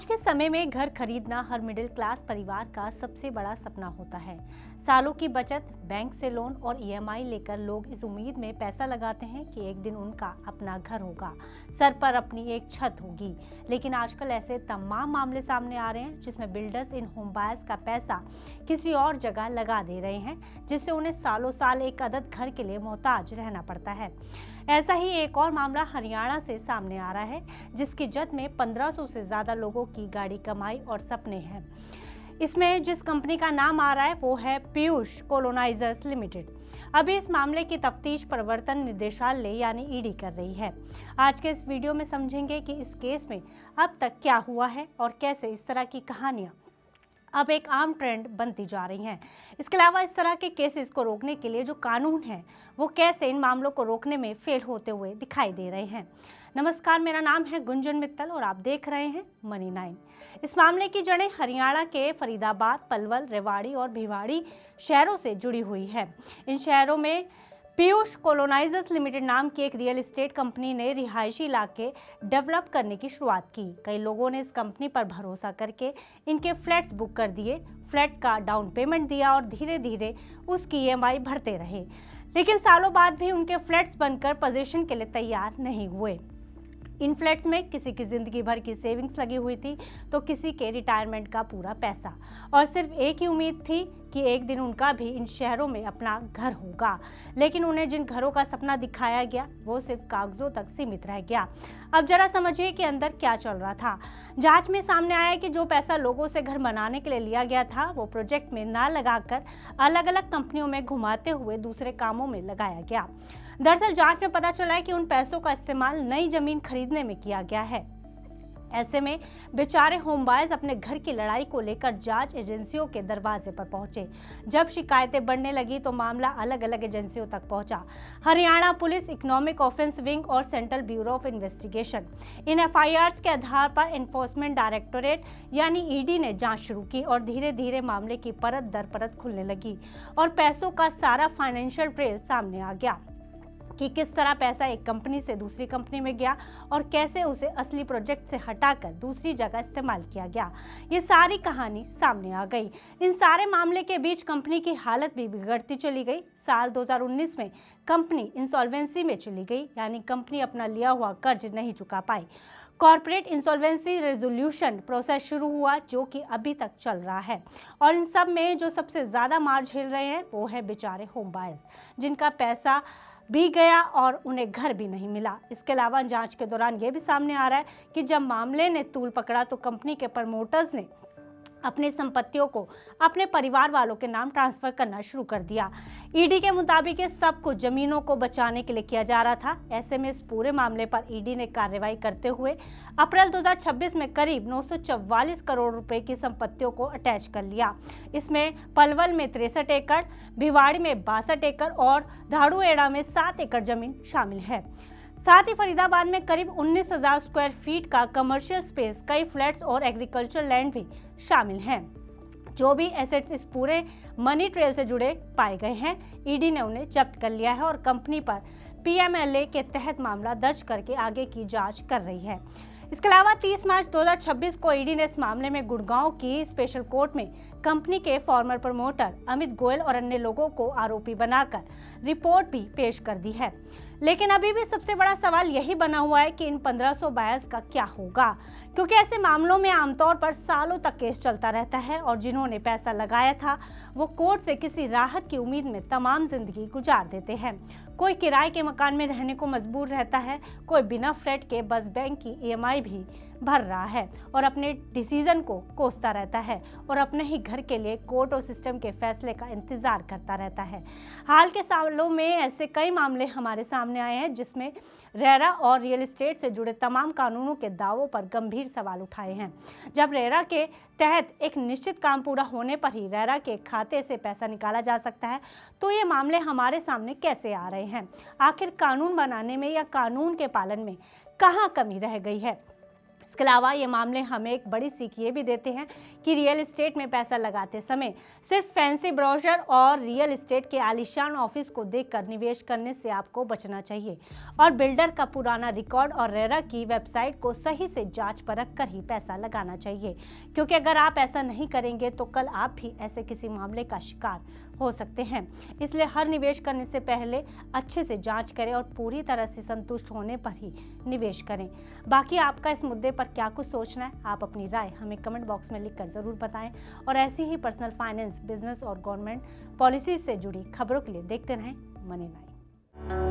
आज के समय में घर खरीदना हर मिडिल क्लास परिवार का सबसे बड़ा सपना होता है। सालों की बचत, बैंक से लोन और ईएमआई लेकर लोग इस उम्मीद में पैसा लगाते हैं कि एक दिन उनका अपना घर होगा, सर पर अपनी एक छत होगी। लेकिन आजकल ऐसे तमाम मामले सामने आ रहे हैं जिसमें बिल्डर्स इन होम बायर्स का पैसा किसी और जगह लगा दे रहे हैं, जिससे उन्हें सालों साल एक अदद घर के लिए मोहताज रहना पड़ता है। ऐसा ही एक और मामला हरियाणा से सामने आ रहा है, जिसकी जद में 1500 से ज्यादा लोगों की गाड़ी कमाई और सपने हैं। इसमें जिस कंपनी का नाम आ रहा है वो है पीयूष कोलोनाइजर्स लिमिटेड। अभी इस मामले की तफ्तीश प्रवर्तन निदेशालय यानी ईडी कर रही है। आज के इस वीडियो में समझेंगे कि इस केस में अब तक क्या हुआ है और कैसे इस तरह की कहानियां अब एक आम ट्रेंड बनती जा रही हैं। इसके अलावा इस तरह के केसेस को रोकने के लिए जो कानून है वो कैसे इन मामलों को रोकने में फेल होते हुए दिखाई दे रहे हैं। नमस्कार, मेरा नाम है गुंजन मित्तल और आप देख रहे हैं मनी 9। इस मामले की जड़ें हरियाणा के फरीदाबाद, पलवल, रेवाड़ी और भिवाड़ी शहरों से जुड़ी हुई है। इन शहरों में पीयूष कोलोनाइजर्स लिमिटेड नाम की एक रियल एस्टेट कंपनी ने रिहायशी इलाके डेवलप करने की शुरुआत की। कई लोगों ने इस कंपनी पर भरोसा करके इनके फ्लैट्स बुक कर दिए, फ्लैट का डाउन पेमेंट दिया और धीरे धीरे उसकी ईएमआई भरते रहे। लेकिन सालों बाद भी उनके फ्लैट्स बनकर पोजीशन के लिए तैयार नहीं हुए। इन फ्लैट्स में किसी की जिंदगी भर की सेविंग्स लगी हुई थी तो किसी के रिटायरमेंट का पूरा पैसा, और सिर्फ एक ही उम्मीद थी कि एक दिन उनका भी इन शहरों में अपना घर होगा। लेकिन उन्हें जिन घरों का सपना दिखाया गया वो सिर्फ कागजों तक सीमित रह गया। अब जरा समझिए कि अंदर क्या चल रहा था। जांच में सामने आया कि जो पैसा लोगों से घर बनाने के लिए लिया गया था वो प्रोजेक्ट में ना लगाकर अलग अलग कंपनियों में घुमाते हुए दूसरे कामों में लगाया गया। दरअसल जांच में पता चला है कि उन पैसों का इस्तेमाल नई जमीन खरीदने में किया गया है। ऐसे में बेचारे होम बायर्स अपने घर की लड़ाई को लेकर जांच एजेंसियों के दरवाजे पर पहुंचे। जब शिकायतें बढ़ने लगी तो मामला अलग अलग एजेंसियों तक पहुंचा। Haryana police, economic offence wing और सेंट्रल ब्यूरो ऑफ इन्वेस्टिगेशन। इन एफआईआर्स के आधार पर एनफोर्समेंट डायरेक्टोरेट यानी ईडी ने जांच शुरू की और धीरे धीरे मामले की परत दर परत खुलने लगी और पैसों का सारा फाइनेंशियल ट्रेल सामने आ गया कि किस तरह पैसा एक कंपनी से दूसरी कंपनी में गया और कैसे उसे असली प्रोजेक्ट से हटाकर दूसरी जगह इस्तेमाल किया गया। ये सारी कहानी सामने आ गई। इन सारे मामले के बीच कंपनी की हालत भी बिगड़ती चली गई। साल 2019 में कंपनी इंसॉल्वेंसी में चली गई, यानी कंपनी अपना लिया हुआ कर्ज नहीं चुका पाई। कॉर्पोरेट इंसॉल्वेंसी रेजोल्यूशन प्रोसेस शुरू हुआ जो कि अभी तक चल रहा है। और इन सब में जो सबसे ज्यादा मार झेल रहे हैं वो है बेचारे होम बायर्स, जिनका पैसा भी गया और उन्हें घर भी नहीं मिला। इसके अलावा जांच के दौरान यह भी सामने आ रहा है कि जब मामले ने तूल पकड़ा तो कंपनी के प्रमोटर्स ने अपनी संपत्तियों को अपने परिवार वालों के नाम ट्रांसफर करना शुरू कर दिया। ईडी के मुताबिक ये सब कुछ जमीनों को बचाने के लिए किया जा रहा था। ऐसे में इस पूरे मामले पर ईडी ने कार्रवाई करते हुए अप्रैल 2026 में करीब 944 करोड़ रुपए की संपत्तियों को अटैच कर लिया। इसमें पलवल में 63 एकड़, भिवाड़ी में 62 एकड़ और धाड़ुएड़ा में 7 एकड़ जमीन शामिल है। साथ ही फरीदाबाद में करीब 19,000 स्क्वायर फीट का कमर्शियल स्पेस, कई फ्लैट्स और एग्रीकल्चर लैंड भी शामिल हैं। जो भी एसेट्स इस पूरे मनी ट्रेल से जुड़े पाए गए हैं, ईडी ने उन्हें जब्त कर लिया है और कंपनी पर पीएमएलए के तहत मामला दर्ज करके आगे की जांच कर रही है। इसके अलावा 30 मार्च 2026 को ईडी ने इस मामले में गुड़गांव की स्पेशल कोर्ट में कंपनी के फॉर्मर प्रमोटर अमित गोयल और अन्य लोगों को आरोपी बनाकर रिपोर्ट भी पेश कर दी है। लेकिन अभी भी सबसे बड़ा सवाल यही बना हुआ है कि इन 1500 बायर्स का क्या होगा, क्योंकि ऐसे मामलों में आमतौर पर सालों तक केस चलता रहता है और जिन्होंने पैसा लगाया था वो कोर्ट से किसी राहत की उम्मीद में तमाम जिंदगी गुजार देते हैं। कोई किराए के मकान में रहने को मजबूर रहता है, कोई बिना फ्लैट के बस बैंक की ईएमआई भी भर रहा है और अपने डिसीजन को कोसता रहता है और अपने ही घर के लिए कोर्ट और सिस्टम के फैसले का इंतजार करता रहता है। हाल के सालों में ऐसे कई मामले हमारे सामने आए हैं जिसमें रेरा और रियल एस्टेट से जुड़े तमाम कानूनों के दावों पर गंभीर सवाल उठाए हैं। जब रेरा के तहत एक निश्चित काम पूरा होने पर ही रेरा के खाते से पैसा निकाला जा सकता है, तो ये मामले हमारे सामने कैसे आ रहे हैं? आखिर कानून बनाने में या कानून के पालन में कहाँ कमी रह गई है? इसके अलावा ये मामले हमें एक बड़ी सीख ये भी देते हैं कि रियल एस्टेट में पैसा लगाते समय सिर्फ फैंसी ब्रोशर और रियल एस्टेट के आलीशान ऑफिस को देखकर निवेश करने से आपको बचना चाहिए और बिल्डर का पुराना रिकॉर्ड और रेरा की वेबसाइट को सही से जांच परख कर ही पैसा लगाना चाहिए, क्योंकि अगर आप ऐसा नहीं करेंगे तो कल आप भी ऐसे किसी मामले का शिकार हो सकते हैं। इसलिए हर निवेश करने से पहले अच्छे से जांच करें और पूरी तरह से संतुष्ट होने पर ही निवेश करें। बाकी आपका इस मुद्दे पर क्या कुछ सोचना है, आप अपनी राय हमें कमेंट बॉक्स में लिखकर जरूर बताएं और ऐसी ही पर्सनल फाइनेंस, बिजनेस और गवर्नमेंट पॉलिसी से जुड़ी खबरों के लिए देखते रहें मनी लाइन।